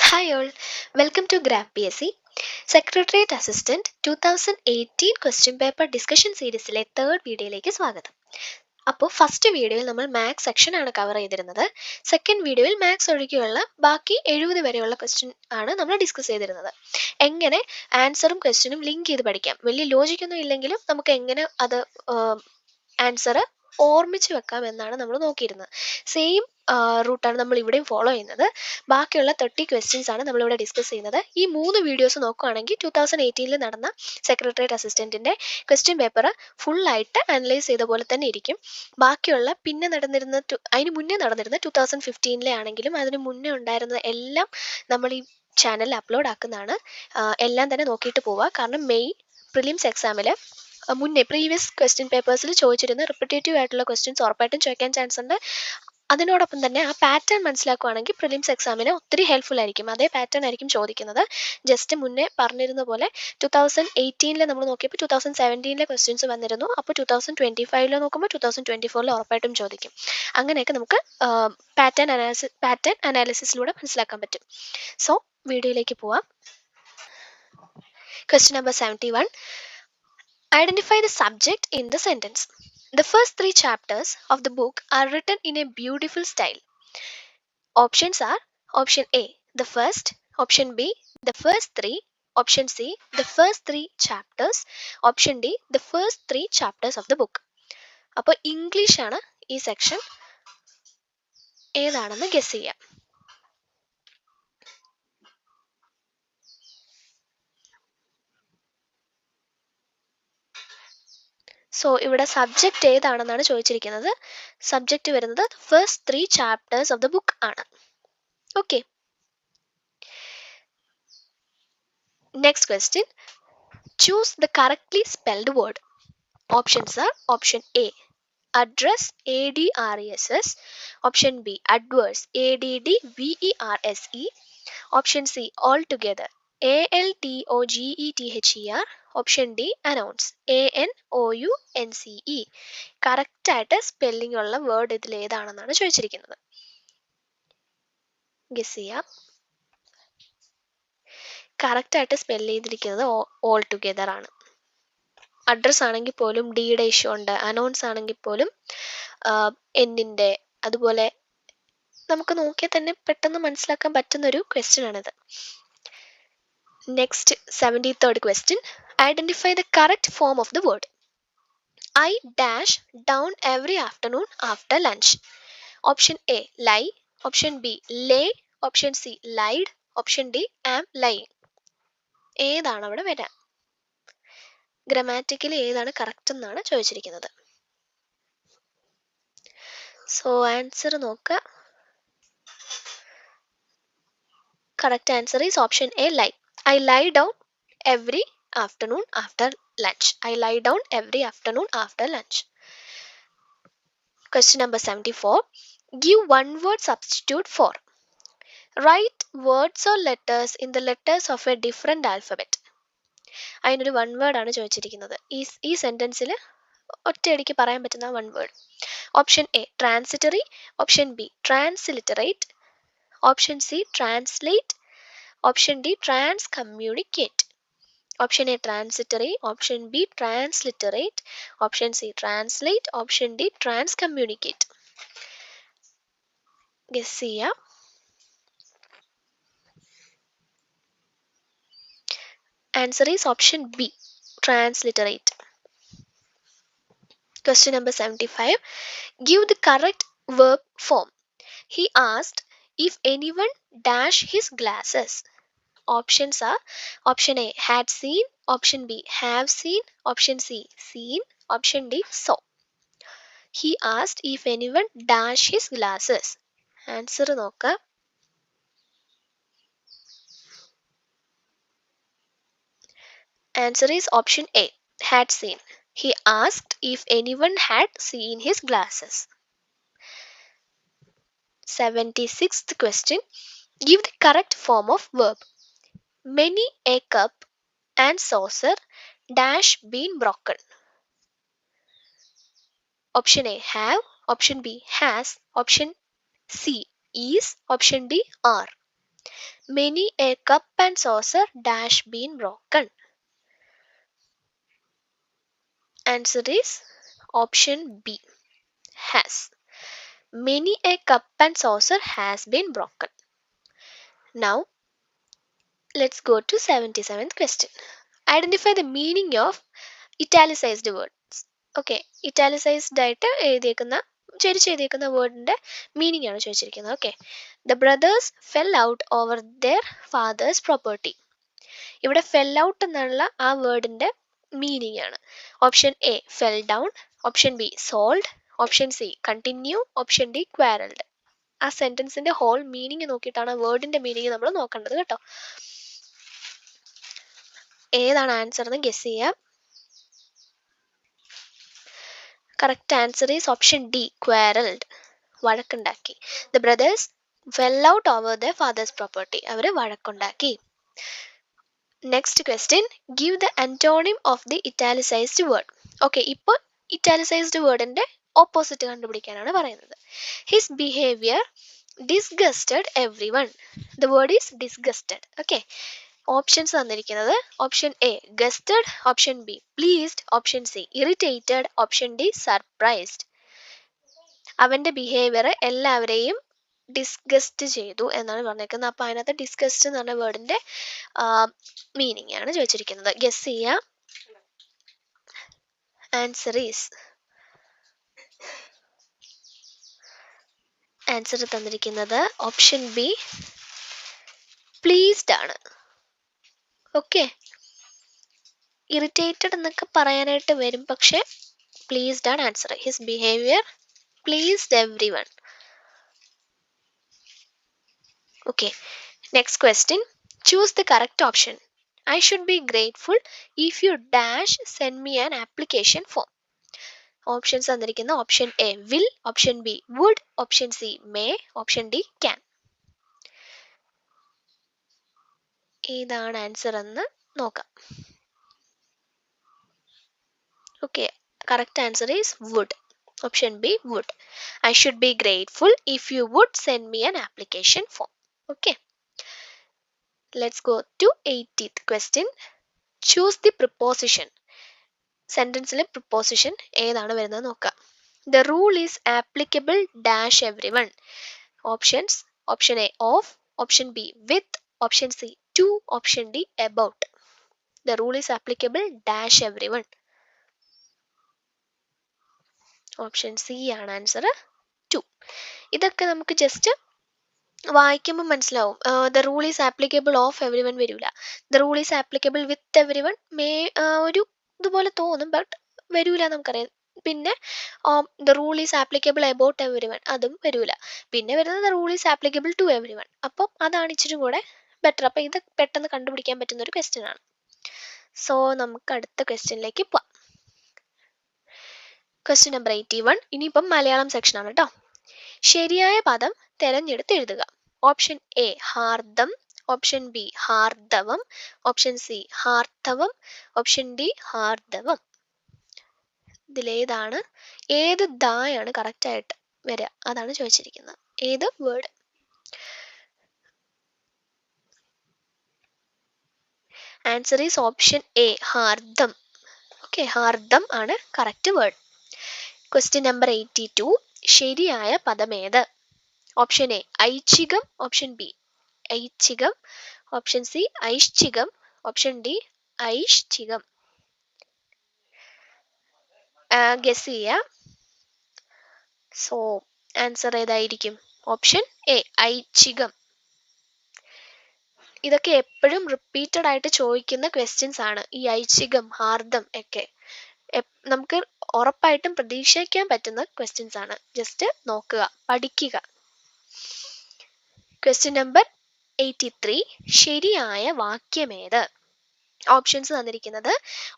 Hi all, welcome to Graph PSC Secretariat Assistant 2018 question paper discussion സീരീസിലെ third വീഡിയോയിലേക്ക് സ്വാഗതം. അപ്പോൾ ഫസ്റ്റ് വീഡിയോയിൽ നമ്മൾ മാത്സ് സെക്ഷൻ ആണ് കവർ ചെയ്തിരുന്നത്. സെക്കൻഡ് വീഡിയോയിൽ മാത്സ് ഒഴികെയുള്ള ബാക്കി 70 വരെയുള്ള ക്വസ്റ്റ്യൻ ആണ് നമ്മൾ ഡിസ്കസ് ചെയ്തിരുന്നത്. എങ്ങനെ ആൻസറും ക്വസ്റ്റ്യനും ലിങ്ക് ചെയ്ത് പഠിക്കാം, വലിയ ലോജിക്കൊന്നും ഇല്ലെങ്കിലും നമുക്ക് എങ്ങനെ അത് ആൻസർ ഓർമ്മിച്ച് വെക്കാം എന്നാണ് നമ്മൾ നോക്കിയിരുന്നത്. സെയിം റൂട്ടാണ് നമ്മൾ ഇവിടെയും ഫോളോ ചെയ്യുന്നത്. ബാക്കിയുള്ള 30 ക്വസ്റ്റ്യൻസ് ആണ് നമ്മളിവിടെ ഡിസ്കസ് ചെയ്യുന്നത്. ഈ 3 വീഡിയോസ് നോക്കുകയാണെങ്കിൽ 2018 നടന്ന സെക്രട്ടേറിയറ്റ് അസിസ്റ്റൻറ്റിൻ്റെ ക്വസ്റ്റ്യൻ പേപ്പർ ഫുള്ളായിട്ട് അനലൈസ് ചെയ്ത പോലെ തന്നെ ഇരിക്കും. ബാക്കിയുള്ള പിന്നെ നടന്നിരുന്ന അതിന് മുന്നേ നടന്നിരുന്ന 2015 ആണെങ്കിലും അതിന് മുന്നേ ഉണ്ടായിരുന്ന എല്ലാം നമ്മൾ ഈ ചാനലിൽ അപ്ലോഡ് ആക്കുന്നതാണ്. എല്ലാം തന്നെ നോക്കിയിട്ട് പോവുക. കാരണം മെയ് പ്രിലിംസ് എക്സാമിൽ മുന്നേ പ്രീവിയസ് ക്വസ്റ്റ്യൻ പേപ്പേഴ്സിൽ ചോദിച്ചിരുന്ന റിപ്പറ്റേറ്റീവ് ആയിട്ടുള്ള ക്വസ്റ്റ്യൻസ് ഉറപ്പായിട്ടും ചോദിക്കാൻ ചാൻസ് ഉണ്ട്. അതിനോടൊപ്പം തന്നെ ആ പാറ്റേൺ മനസ്സിലാക്കുകയാണെങ്കിൽ പ്രിലിംസ് എക്സാമിന് ഒത്തിരി ഹെൽപ്ഫുൾ ആയിരിക്കും. അതേ പാറ്റേൺ ആയിരിക്കും ചോദിക്കുന്നത്. ജസ്റ്റ് മുന്നേ പറഞ്ഞിരുന്ന പോലെ 2018 നമ്മൾ നോക്കിയപ്പോൾ 2017 ക്വസ്റ്റ്യൻസ് വന്നിരുന്നു. അപ്പോൾ 2025 നോക്കുമ്പോൾ 2024 ഉറപ്പായിട്ടും ചോദിക്കും. അങ്ങനെയൊക്കെ നമുക്ക് പാറ്റേൺ അനാലിസിസിലൂടെ മനസ്സിലാക്കാൻ പറ്റും. സോ വീഡിയോയിലേക്ക് പോവാം. Question number 71. Identify the subject in the sentence. The first 3 chapters of the book are written in a beautiful style. Options are option A, the first, option B, the first 3, option C, the first 3 chapters, option D, the first 3 chapters of the book. അപ്പോൾ English ആണ് ഈ section. ഏതാണെന്ന് guess ചെയ്യാം. So ഇവിടെ subject ഏതാണെന്നാണ് ചോദിച്ചിരിക്കുന്നത്. Subject വരുന്നത് first 3 chapters of the book ആണ്. Okay. Next question. Choose the correctly spelled word. Options are option A, address, ADRESS, option B, adverse, ADDVERSE, option C, altogether, ALTOGETHER, option D, announce, ANOUNCE. Correct ആയിട്ട് spelling ഉള്ള word ഇതിൽ ഏതാണെന്നാണ് ചോദിച്ചിരിക്കുന്നത്. Guess ചെയ്യാം. Correct ആയിട്ട് spell ചെയ്തിരിക്കുന്നത് all together ആണ്. Address ആണെങ്കിൽ പോലും ഡിയുടെ ഇഷ്യൂ ഉണ്ട്. അനൗൺസ് ആണെങ്കിൽ പോലും എന്നിൻ്റെ, അതുപോലെ നമുക്ക് നോക്കിയാൽ തന്നെ പെട്ടെന്ന് മനസ്സിലാക്കാൻ പറ്റുന്നൊരു ക്വസ്റ്റ്യൻ ആണിത്. Next 73rd question. Identify the correct form of the word. I dash down every afternoon after lunch. Option A, lie, option B, lay, option C, lied, option D, am lying. ഏതാണ് അവിടെ വരാം? Grammatically ഏതാണ് correct എന്നാണ് ചോദിച്ചിരിക്കുന്നത്. So answer നോക്കുക. Correct answer is option A, lie. I lie down every afternoon after lunch. I lie down every afternoon after lunch. Question number 74. Give one word substitute for. Write words or letters in the letters of a different alphabet. അതിനൊരു one word ആണ് ചോദിച്ചിരിക്കുന്നത്. ഈ സെൻറ്റൻസിൽ ഒറ്റയടിക്ക് പറയാൻ പറ്റുന്ന one word. Option A, transitory, option B, transliterate, option C, translate, option D, trans communicate. Option A, transitory, option B, transliterate, option C, translate, option D, transcommunicate. Guess ചെയ്യാം. Answer is option B, transliterate. Question number 75. Give the correct verb form. He asked if anyone dash his glasses. Options are option A, had seen, option B, have seen, option C, seen, option D, saw. He asked if anyone dash his glasses. Answer നോക്ക. Answer is option A, had seen. He asked if anyone had seen his glasses. 76th question. Give the correct form of verb. Many a cup and saucer dash been broken. Option A, have, option B, has, option C, is, option D, are. Many a cup and saucer dash been broken. Answer is option B, has. Many a cup and saucer has been broken. Now let's go to 77th question. Identify the meaning of italicized words. Okay, italicized ആയിട്ട് എഴുതിയേക്കുന്ന എഴുതിയേക്കുന്ന വേർഡിന്റെ meaning ആണ് ചോദിച്ചിരിക്കുന്നത്. Okay, the brothers fell out over their father's property. ഇവിടെ fell out എന്നുള്ള ആ വേർഡിന്റെ മീനിങ് ആണ്. Option A fell down, option B sold, option C continue, option D quarrelled. ആ സെന്റൻസിന്റെ ഹോൾ മീനിങ് നോക്കിയിട്ടാണ് വേർഡിന്റെ മീനിങ് നമ്മൾ നോക്കേണ്ടത് കേട്ടോ. ഏതാണ് ആൻസർ എന്ന് ഗസ് ചെയ്യാം. Correct answer is option D, quarrelled, വഴക്കുണ്ടാക്കി. The brothers fell out over the father's property, അവർ വഴക്കുണ്ടാക്കി. Next question, give the antonym of the italicized word. Okay, ഇപ്പോൾ ഇറ്റാലിസൈസ്ഡ് വേർഡിന്റെ ഓപ്പോസിറ്റ് കണ്ടുപിടിക്കാനാണ് പറയുന്നത്. His behaviour disgusted everyone. The word is disgusted. Okay, options തന്നിരിക്കുന്നത് option A gusted, option B pleased, option C irritated, option D surprised. അവന്റെ behaviour എല്ലാവരെയും disgust ചെയ്തു എന്നാണ് പറഞ്ഞേക്കുന്നത്. അപ്പൊ അതിനകത്ത് ഡിസ്ഗസ്റ്റ് എന്ന് പറഞ്ഞ വേർഡിന്റെ മീനിങ് ആണ് ചോദിച്ചിരിക്കുന്നത്. ഗസ് ചെയ്യാം. ആൻസർ ഈസ്, ആൻസർ തന്നിരിക്കുന്നത് ഓപ്ഷൻ ബി, പ്ലീസ്ഡ് ആണ്. ഓക്കെ, ഇറിറ്റേറ്റഡ് എന്നൊക്കെ പറയാനായിട്ട് വരും, പക്ഷെ പ്ലീസ്ഡ് ആണ് answer. His behaviour pleased every one. Okay, next question. Choose the correct option. I should be grateful if you dash send me an application form. Options തന്നിരിക്കുന്ന option A will, option B would, option C may, option D can. ഏതാണ് answer എന്ന് നോക്കാം. Okay, correct answer is would. Option B would. I should be grateful if you would send me an application form. Okay. Let's go to 80th question. Choose the preposition. സെന്റൻസിലെ preposition ഏതാണ് വരുന്നത് നോക്കാം. The rule is applicable dash everyone. Options option A of, option B with, option C to, option D about. The rule is applicable dash everyone. Option C ആണ് answer, to. ഇതൊക്കെ നമുക്ക് just വായിക്കുമ്പോൾ മനസ്സിലാവും. The rule is applicable of everyone വരില്ല. The rule is applicable with everyone ഒരു ഇതുപോലെ തോന്നും, but വരൂല നമുക്കറിയാം. പിന്നെ the rule is applicable about every one, അതും വരൂല. പിന്നെ വരുന്നത് the rule is applicable to every one. അപ്പം അതാണ് ഇച്ചിരി കൂടെ ബെറ്റർ. അപ്പം ഇത് പെട്ടെന്ന് കണ്ടുപിടിക്കാൻ പറ്റുന്ന ഒരു ക്വസ്റ്റ്യൻ ആണ്. സോ നമുക്ക് അടുത്ത ക്വസ്റ്റ്യനിലേക്ക് പോവാം. Question number 81. ഇനിയിപ്പം മലയാളം സെക്ഷൻ ആണ് കേട്ടോ. ശരിയായ പദം തെരഞ്ഞെടുത്ത് എഴുതുക. ഓപ്ഷൻ എ ഹാർദം, ഓപ്ഷൻ ബി ഹാർദവം, ഓപ്ഷൻ സി ഹാർദവം, ഓപ്ഷൻ ഡി ഹാർദവം. ഇതിലേതാണ്, ഏത് ദായാണ് കറക്റ്റ് ആയിട്ട് വരിക അതാണ് ചോദിച്ചിരിക്കുന്നത്. ഏത് word? Answer is option A ഹാർദം. ഓക്കെ, ഹാർദം ആണ് കറക്റ്റ് വേർഡ്. Question number 82. ശരിയായ പദമേത്? ഓപ്ഷൻ എ ഐച്ഛികം, ഓപ്ഷൻ ബി ഐച്ഛികം, ഓപ്ഷൻ സി ഐശ്ചികം, ഓപ്ഷൻ ഡി ഐശ്ചികം. ഗസ് ചെയ്യാം. സോ ആൻസർ ഏതായിരിക്കും? ഓപ്ഷൻ എ ഐച്ഛികം. ഇതൊക്കെ എപ്പോഴും റിപ്പീറ്റഡ് ആയിട്ട് ചോദിക്കുന്ന ക്വസ്റ്റ്യൻസ് ആണ്. ഈ ഐച്ഛികം, ഹാർദം ഒക്കെ നമുക്ക് ഉറപ്പായിട്ടും പ്രതീക്ഷിക്കാൻ പറ്റുന്ന ക്വസ്റ്റ്യൻസ് ആണ്. ജസ്റ്റ് നോക്കുക, പഠിക്കുക. Question number 83. ശരിയായ വാക്യമേത്? ഓപ്ഷൻസ് തന്നിരിക്കുന്നത്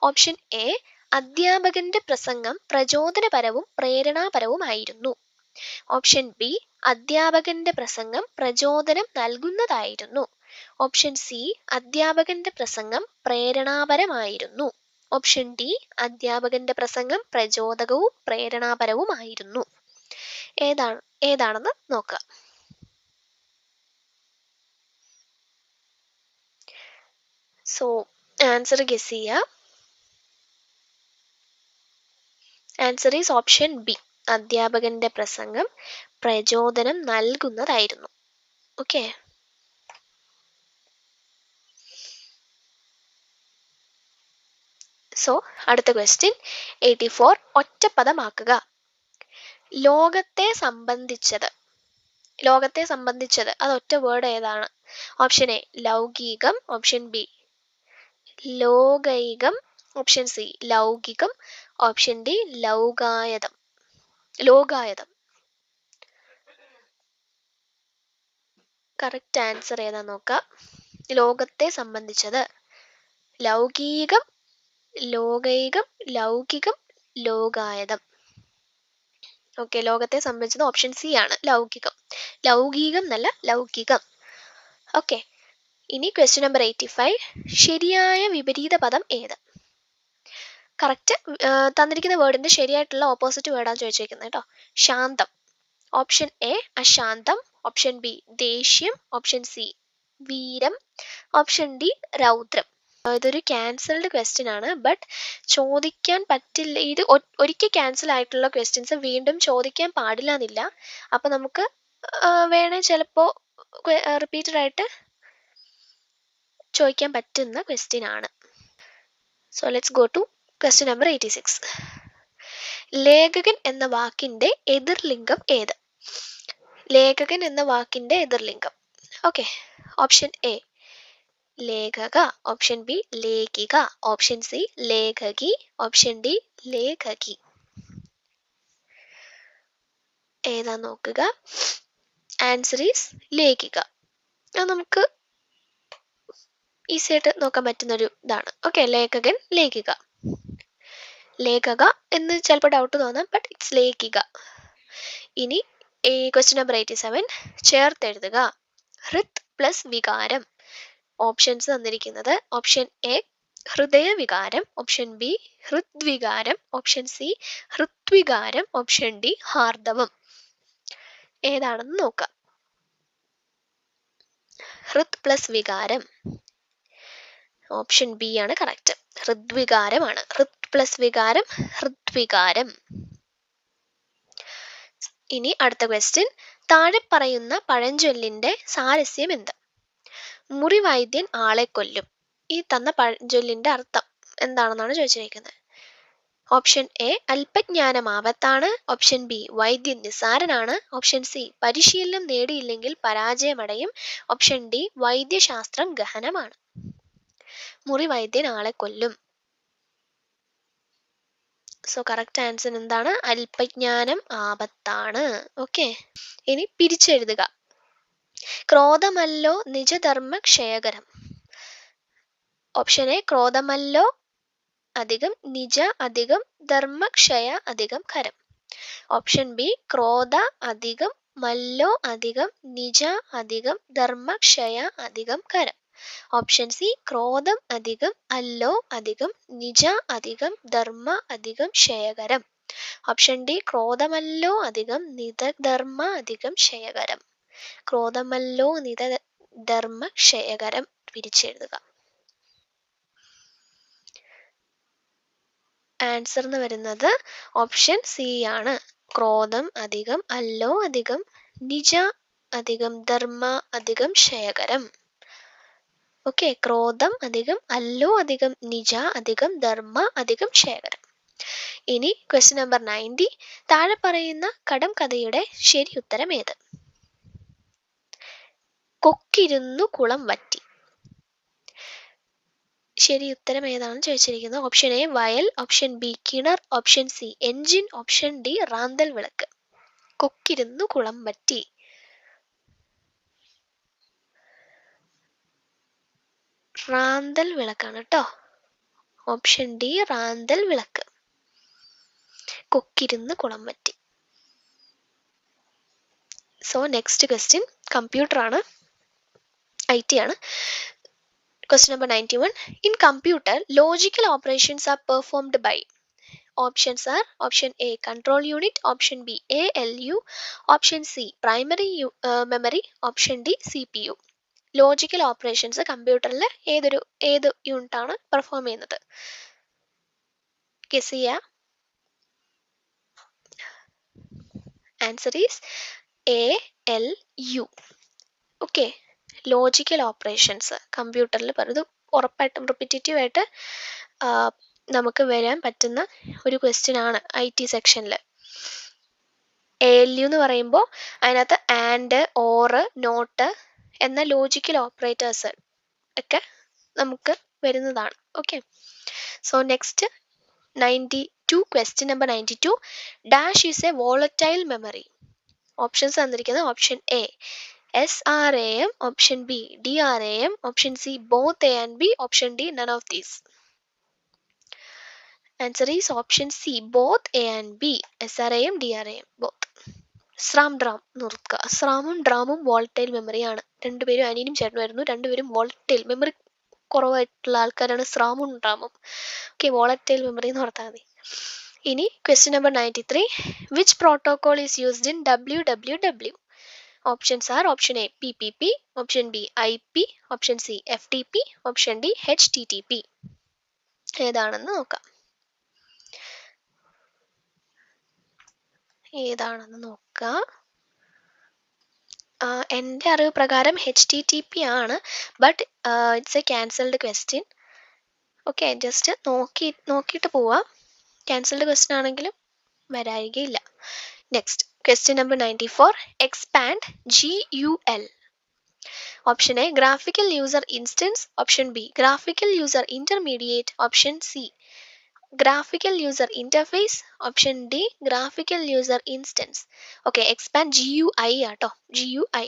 ഓപ്ഷൻ എ അധ്യാപകന്റെ പ്രസംഗം പ്രചോദനപരവും പ്രേരണാപരവുമായിരുന്നു, ഓപ്ഷൻ ബി അധ്യാപകന്റെ പ്രസംഗം പ്രചോദനം നൽകുന്നതായിരുന്നു, ഓപ്ഷൻ സി അധ്യാപകന്റെ പ്രസംഗം പ്രേരണാപരമായിരുന്നു, ഓപ്ഷൻ ഡി അധ്യാപകന്റെ പ്രസംഗം പ്രചോദകവും പ്രേരണാപരവുമായിരുന്നു. ഏതാണെന്ന് നോക്കുക. സോ ആൻസർ ഗസ് ചെയ്യുക. Answer is option B. അധ്യാപകന്റെ പ്രസംഗം പ്രചോദനം നൽകുന്നതായിരുന്നു. ഓക്കെ. സോ അടുത്ത ക്വസ്റ്റ്യൻ 84. ഒറ്റപ്പദമാക്കുക. ലോകത്തെ സംബന്ധിച്ചത് അത് ഒറ്റ വേർഡ് ഏതാണ്? ഓപ്ഷൻ എ ലൗകികം, ഓപ്ഷൻ ബി ലോകൈകം, ഓപ്ഷൻ സി ലൗകികം, ഓപ്ഷൻ ഡി ലോകായതം. കറക്റ്റ് ആൻസർ ഏതാ നോക്കാം. ലോകത്തെ സംബന്ധിച്ചത് ലൗകികം, ലോകൈകം, ലൗകികം, ലോകായതം. ഓക്കെ, ലോകത്തെ സംബന്ധിച്ചത് ഓപ്ഷൻ സി ആണ്, ലൗകികം. ലൗകികം എന്നല്ല, ലൗകികം. ഓക്കെ. ഇനി ക്വസ്റ്റ്യൻ നമ്പർ 85. ശരിയായ വിപരീത പദം ഏത്? കറക്റ്റ് തന്നിരിക്കുന്ന വേർഡിന്റെ ശരിയായിട്ടുള്ള ഓപ്പോസിറ്റ് വേർഡാണ് ചോദിച്ചിരിക്കുന്നത് കേട്ടോ. ശാന്തം. ഓപ്ഷൻ എ അശാന്തം, ഓപ്ഷൻ ബി ദേഷ്യം, ഓപ്ഷൻ സി വീരം, ഓപ്ഷൻ ഡി രൗദ്രം. ഇതൊരു ക്യാൻസൽഡ് ക്വസ്റ്റ്യൻ ആണ്, ബട്ട് ചോദിക്കാൻ പറ്റില്ല. ഇത് ഒരിക്കൽ ക്യാൻസൽ ആയിട്ടുള്ള ക്വസ്റ്റ്യൻസ് വീണ്ടും ചോദിക്കാൻ പാടില്ല എന്നില്ല. അപ്പം നമുക്ക് വേണേൽ ചിലപ്പോൾ റിപ്പീറ്റഡ് ആയിട്ട് ചോദിക്കാൻ പറ്റുന്ന ക്വസ്റ്റ്യൻ ആണ്. So let's go to question number 86. ലേഖകൻ എന്ന വാക്കിന്റെ എതിർലിംഗം ഏത്? ലേഖകൻ എന്ന വാക്കിന്റെ എതിർലിംഗം. ഓക്കെ. ഓപ്ഷൻ എ ലേഖക, ഓപ്ഷൻ ബി ലേഖിക, ഓപ്ഷൻ സി ലേഖകി, ഓപ്ഷൻ ഡി ലേഖകി. ഏതാ നോക്കുക. ആൻസർ ഈസ് ലേഖിക. അത് നമുക്ക് ഈസി ആയിട്ട് നോക്കാൻ പറ്റുന്നൊരു ഇതാണ്. ഓക്കെ, ലേഖകൻ, ലേഖിക. ലേഖക എന്ന് ചിലപ്പോൾ ഡൗട്ട് തോന്നാം, ബട്ട് ഇറ്റ്സ് ലേഖിക. ഇനി ഈ ക്വസ്റ്റ്യൻ നമ്പർ 87 ചേർത്തെഴുതുക. ഹൃത് പ്ലസ് വികാരം. ഓപ്ഷൻസ് തന്നിരിക്കുന്നത് ഓപ്ഷൻ എ ഹൃദയവികാരം, ഓപ്ഷൻ ബി ഹൃദ്വികാരം, ഓപ്ഷൻ സി ഹൃദ്വികാരം, ഓപ്ഷൻ ഡി ഹാർദവം. ഏതാണെന്ന് നോക്കാം. ഹൃത് പ്ലസ് വികാരം. ഓപ്ഷൻ ബി ആണ് കറക്റ്റ്. ഹൃദ്വികാരമാണ്. ഹൃത് പ്ലസ് വികാരം ഹൃദ്വികാരം. ഇനി അടുത്ത ക്വസ്റ്റ്യൻ. താഴെ പറയുന്ന പഴഞ്ചൊല്ലിന്റെ സാരസ്യം എന്ത്? മുറിവൈദ്യൻ ആളെ കൊല്ലും. ഈ തന്ന പഴഞ്ചൊല്ലിന്റെ അർത്ഥം എന്താണെന്നാണ് ചോദിച്ചിരിക്കുന്നത്. ഓപ്ഷൻ എ അല്പജ്ഞാനം ആപത്താണ്, ഓപ്ഷൻ ബി വൈദ്യൻ നിസ്സാരനാണ്, ഓപ്ഷൻ സി പരിശീലനം നേടിയില്ലെങ്കിൽ പരാജയമടയും, ഓപ്ഷൻ ഡി വൈദ്യശാസ്ത്രം ഗഹനമാണ്. മുറിവൈദ്യൻ ആളെ കൊല്ലും. സോ കറക്റ്റ് ആൻസർ എന്താണ്? അല്പജ്ഞാനം ആപത്താണ്. ഓക്കെ. ഇനി പിരിച്ചെഴുതുക. ക്രോധമല്ലോ നിജധർമ്മ ക്ഷയകരം. ഓപ്ഷൻ എ ക്രോധമല്ലോ അധികം നിജ അധികം ധർമ്മക്ഷയ അധികം കരം. ഓപ്ഷൻ ബി ക്രോധ അധികം മല്ലോ അധികം നിജ അധികം ധർമ്മക്ഷയ അധികം കരം. ഓപ്ഷൻ സി ക്രോധം അധികം അല്ലോ അധികം നിജ അധികം ധർമ്മ അധികം ക്ഷയകരം. ഓപ്ഷൻ ഡി ക്രോധമല്ലോ അധികം നിത ധർമ്മ അധികം ക്ഷയകരം. ക്രോധമല്ലോ നിത ധർമ്മ ക്ഷയകരം പിരിച്ചെഴുതുക. ആൻസർ എന്ന് വരുന്നത് ഓപ്ഷൻ സി ആണ്. ക്രോധം അധികം അല്ലോ അധികം നിജ അധികം ധർമ്മ അധികം ക്ഷയകരം. ഓക്കെ, ക്രോധം അധികം അല്ലോ അധികം നിജ അധികം ധർമ്മ അധികം ക്ഷയകരം. ഇനി ക്വസ്റ്റ്യൻ നമ്പർ 90. താഴെ പറയുന്ന കടം കഥയുടെ ശരി ഉത്തരം ഏത്? കൊക്കിരുന്നു കുളം വറ്റി. ശരി ഉത്തരം ഏതാണ് ചോദിച്ചിരിക്കുന്നത്. ഓപ്ഷൻ എ വയൽ, ഓപ്ഷൻ ബി കിണർ, option C engine, option D റാന്തൽ വിളക്ക്. കൊക്കിരുന്നു കുളം വറ്റി. റാന്തൽ വിളക്കാണ് കേട്ടോ. ഓപ്ഷൻ ഡി റാന്തൽ വിളക്ക്. കൊക്കിരുന്ന് കുളം വറ്റി. സോ നെക്സ്റ്റ് ക്വസ്റ്റ്യൻ കമ്പ്യൂട്ടർ ആണ്, IT ആണ്. Question number 91. In computer, logical operations are performed by. Options are option A control unit, option B ALU, option C primary memory, option D CPU. Logical operations കമ്പ്യൂട്ടറിൽ ഏത് യൂണിറ്റാണ് perform ചെയ്യുന്നത്? Guess ചെയ്യുക. Answer is ALU. Okay, logical operations കമ്പ്യൂട്ടറിൽ ഇത് ഉറപ്പായിട്ടും repetitive ആയിട്ട് നമുക്ക് വരാൻ പറ്റുന്ന ഒരു ക്വസ്റ്റ്യൻ ആണ് IT സെക്ഷനിൽ. ALU എന്ന് പറയുമ്പോൾ അതിനകത്ത് ആൻഡ്, ഓർ, നോട്ട് എന്ന ലോജിക്കൽ ഓപ്പറേറ്റേഴ്സ് ഒക്കെ നമുക്ക് വരുന്നതാണ്. Okay, so next 92, question number 92. Dash is a volatile memory. Options തന്നിരിക്കുന്നത് option A SRAM, option B DRAM, option C both A and B, option D none of these. Answer is option C both A and B. SRAM DRAM both. SRAM DRAM നിർത്തുക. സ്രാമും ഡ്രാമും volatile മെമ്മറിയാണ്. രണ്ടുപേരും അനിയനും ചേട്ടനുമായിരുന്നു. രണ്ടുപേരും volatile memory കുറവായിട്ടുള്ള ആൾക്കാരാണ് സ്രാമും ഡ്രാമും. ഓക്കെ, വോളറ്റൈൽ മെമ്മറി എന്ന് ഓർത്താൽ മതി. ഇനി question number 93. Which protocol is used in WWW? Options are option A PPP, option B IP, option C FTP, option D HTTP. ഏതാണെന്ന് നോക്കാം. എൻ്റെ അറിവ് പ്രകാരം HTTP ആണ്, but it's a cancelled question. Okay, just നോക്കിയിട്ട് പോവാം. ക്യാൻസൽഡ് ക്വസ്റ്റ്യൻ ആണെങ്കിലും വരായികയില്ല. Next question number 94. Expand GUL. Option A graphical user instance, option B graphical user intermediate, option C graphical user interface, option D graphical user instance. Okay, expand GUI ആട്ടോ, GUI.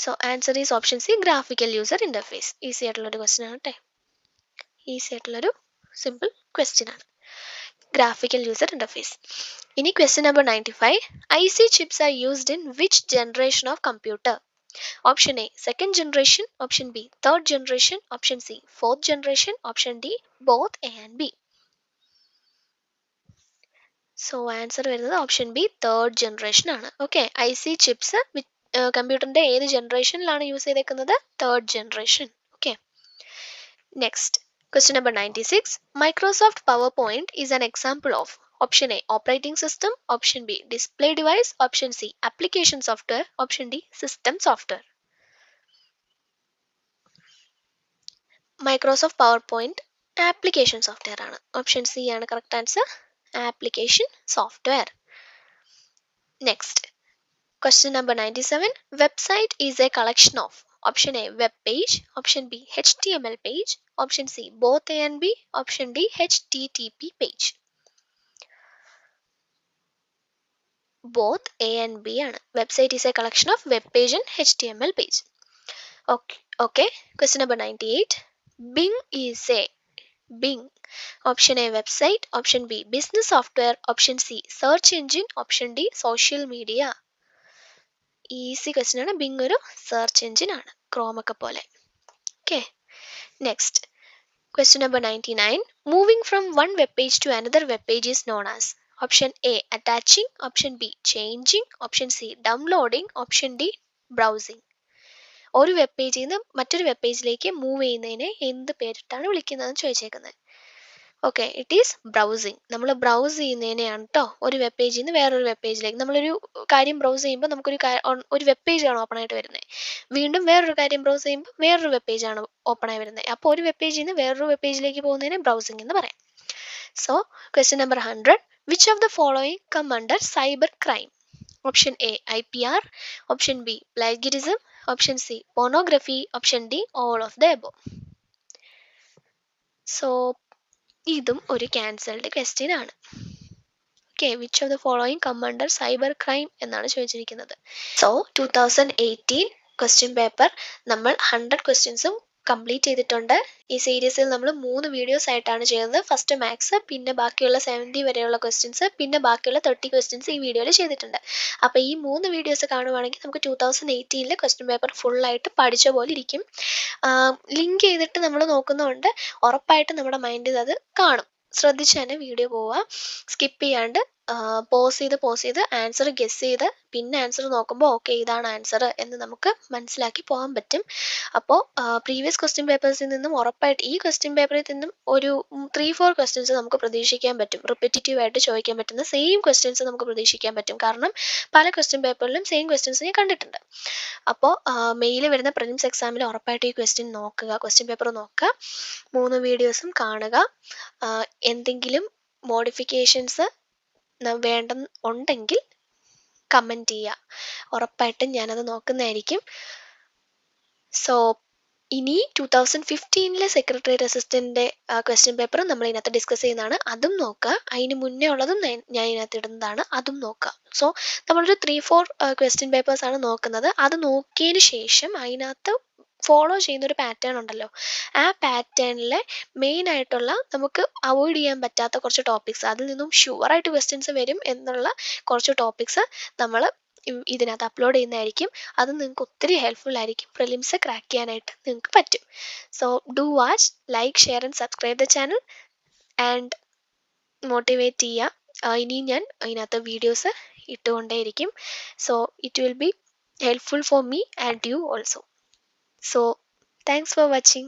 So answer is option C graphical user interface. Easy ആയിട്ടുള്ളൊരു question ആണ് കേട്ടോ. Easy ആയിട്ടുള്ളൊരു simple question ആണ്, graphical user interface. ഇനി question number 95. IC chips are used in which generation of computer? Option A second generation, option B third generation, option C fourth generation, option D both A and B. So answer വരുന്നത് option B third generation ആണ്. Okay, IC chips കമ്പ്യൂട്ടറിന്റെ ഏത് ജനറേഷനിലാണ് use ചെയ്തേക്കുന്നത്? third generation. Okay, next question number 96. Microsoft PowerPoint is an example of option A operating system, option B display device, option C application software, option D system software. Microsoft power point application software ആണ്. Option C ആണ് correct answer, application software. Next question number 97. Website is A collection of option A web page, option B HTML page, option C both A and B, option D HTTP page. both A and B ആണ്. Website is A collection of web page and HTML page. Okay, question number 98. Bing is a Bing. Option A website, option B business software, option C search engine, option D social media. Easy question ആണ്. Bing ഒരു search engine ആണ്, Chrome ഒക്കെ പോലെ. Okay, next question number 99. Moving from one web page to another web page is known as option A attaching, option B changing, option C downloading, option D browsing. ഒരു web പേജിൽ നിന്ന് മറ്റൊരു web പേജിലേക്ക് move ചെയ്യുന്നതിനെ എന്ത് പേരിട്ടാണ് വിളിക്കുന്നതെന്ന് ചോദിച്ചേക്കുന്നത്. Okay, it is browsing. നമ്മൾ ബ്രൗസ് ചെയ്യുന്നതിനെയാണ് കേട്ടോ ഒരു വെബ് പേജിൽ നിന്ന് വേറൊരു വെബ് പേജിലേക്ക്. നമ്മളൊരു കാര്യം ബ്രൗസ് ചെയ്യുമ്പോൾ നമുക്കൊരു വെബ് പേജാണ് ഓപ്പൺ ആയിട്ട് വരുന്നത്. വീണ്ടും വേറൊരു കാര്യം ബ്രൗസ് ചെയ്യുമ്പോൾ വേറൊരു വെബ് പേജാണ് ഓപ്പൺ ആയി വരുന്നത്. അപ്പോൾ ഒരു വെബ് പേജിൽ നിന്ന് വേറൊരു വെബ് പേജിലേക്ക് പോകുന്നതിനെ ബ്രൗസിങ് എന്ന് പറയാം. So question number 100. Which of the following come under cyber crime? Option A IPR, option B plagiarism, option C pornography, option D all of the above. So ഇതും ഒരു ക്യാൻസൽഡ് ക്വസ്റ്റ്യൻ ആണ്. Okay, which of the following come under cyber crime എന്നാണ് ചോദിച്ചിരിക്കുന്നത്. So 2018 question paper നമ്മൾ 100 ക്വസ്റ്റ്യൻസും complete ചെയ്തിട്ടുണ്ട്. ഈ സീരീസിൽ നമ്മൾ 3 വീഡിയോസ് ആയിട്ടാണ് ചെയ്തത്. ഫസ്റ്റ് മാത്സ്, പിന്നെ ബാക്കിയുള്ള 70 വരെയുള്ള ക്വസ്റ്റ്യൻസ്, പിന്നെ ബാക്കിയുള്ള 30 ക്വസ്റ്റ്യൻസ് ഈ വീഡിയോയിൽ ചെയ്തിട്ടുണ്ട്. അപ്പോൾ ഈ 3 വീഡിയോസ് കാണുവാണെങ്കിൽ നമുക്ക് 2018 ക്വസ്റ്റ്യൻ പേപ്പർ ഫുള്ളായിട്ട് പഠിച്ച പോലെ ഇരിക്കും. ലിങ്ക് ചെയ്തിട്ട് നമ്മൾ നോക്കുന്നതുകൊണ്ട് ഉറപ്പായിട്ടും നമ്മുടെ മൈൻഡിൽ അത് കാണും. ശ്രദ്ധിച്ച് തന്നെ വീഡിയോ പോവുക, സ്കിപ്പ് ചെയ്യാണ്ട് പോസ് ചെയ്ത് ആൻസർ ഗെസ് ചെയ്ത് പിന്നെ ആൻസർ നോക്കുമ്പോൾ ഓക്കെ ഇതാണ് ആൻസർ എന്ന് നമുക്ക് മനസ്സിലാക്കി പോകാൻ പറ്റും. അപ്പോൾ പ്രീവിയസ് ക്വസ്റ്റ്യൻ പേപ്പേഴ്സിൽ നിന്നും ഉറപ്പായിട്ട് ഈ ക്വസ്റ്റ്യൻ പേപ്പറിൽ നിന്നും ഒരു 3-4 ക്വസ്റ്റ്യൻസ് നമുക്ക് പ്രതീക്ഷിക്കാൻ പറ്റും. റിപ്പീറ്റേറ്റീവ് ആയിട്ട് ചോദിക്കാൻ പറ്റുന്ന സെയിം ക്വസ്റ്റ്യൻസ് നമുക്ക് പ്രതീക്ഷിക്കാൻ പറ്റും. കാരണം പല ക്വസ്റ്റ്യൻ പേപ്പറിലും സെയിം ക്വസ്റ്റ്യൻസ് ഞാൻ കണ്ടിട്ടുണ്ട്. അപ്പോൾ മെയിൽ വരുന്ന പ്രിലിംസ് എക്സാമിൽ ഉറപ്പായിട്ട് ഈ ക്വസ്റ്റ്യൻ നോക്കുക, ക്വസ്റ്റ്യൻ പേപ്പർ നോക്കുക, 3 വീഡിയോസും കാണുക. എന്തെങ്കിലും മോഡിഫിക്കേഷൻസ് ഉണ്ടെങ്കിൽ കമൻറ്റ് ചെയ്യുക, ഉറപ്പായിട്ടും ഞാനത് നോക്കുന്നതായിരിക്കും. സോ ഇനി 2015 സെക്രട്ടേറിയറ്റ് അസിസ്റ്റൻ്റിൻ്റെ ക്വസ്റ്റ്യൻ പേപ്പർ നമ്മൾ ഇതിനകത്ത് ഡിസ്കസ് ചെയ്യുന്നതാണ്, അതും നോക്കുക. അതിന് മുന്നേ ഉള്ളതും ഞാൻ ഇതിനകത്ത് ഇടുന്നതാണ്, അതും നോക്കുക. സോ നമ്മളൊരു 3-4 ക്വസ്റ്റ്യൻ പേപ്പേഴ്സാണ് നോക്കുന്നത്. അത് നോക്കിയതിന് ശേഷം അതിനകത്ത് ഫോളോ ചെയ്യുന്നൊരു പാറ്റേൺ ഉണ്ടല്ലോ, ആ പാറ്റേണിലെ മെയിനായിട്ടുള്ള നമുക്ക് അവോയ്ഡ് ചെയ്യാൻ പറ്റാത്ത കുറച്ച് ടോപ്പിക്സ്, അതിൽ നിന്നും ഷുവറായിട്ട് ക്വസ്റ്റ്യൻസ് വരും എന്നുള്ള കുറച്ച് ടോപ്പിക്സ് നമ്മൾ ഇതിനകത്ത് അപ്ലോഡ് ചെയ്യുന്നതായിരിക്കും. അത് നിങ്ങൾക്ക് ഒത്തിരി ഹെൽപ്ഫുൾ ആയിരിക്കും, പ്രിലിംസ് ക്രാക്ക് ചെയ്യാനായിട്ട് നിങ്ങൾക്ക് പറ്റും. So do watch, like, share and subscribe the channel and motivate ചെയ്യുക. ഇനിയും ഞാൻ അതിനകത്ത് വീഡിയോസ് ഇട്ടുകൊണ്ടേയിരിക്കും. So it will be helpful for me and you also. So thanks for watching.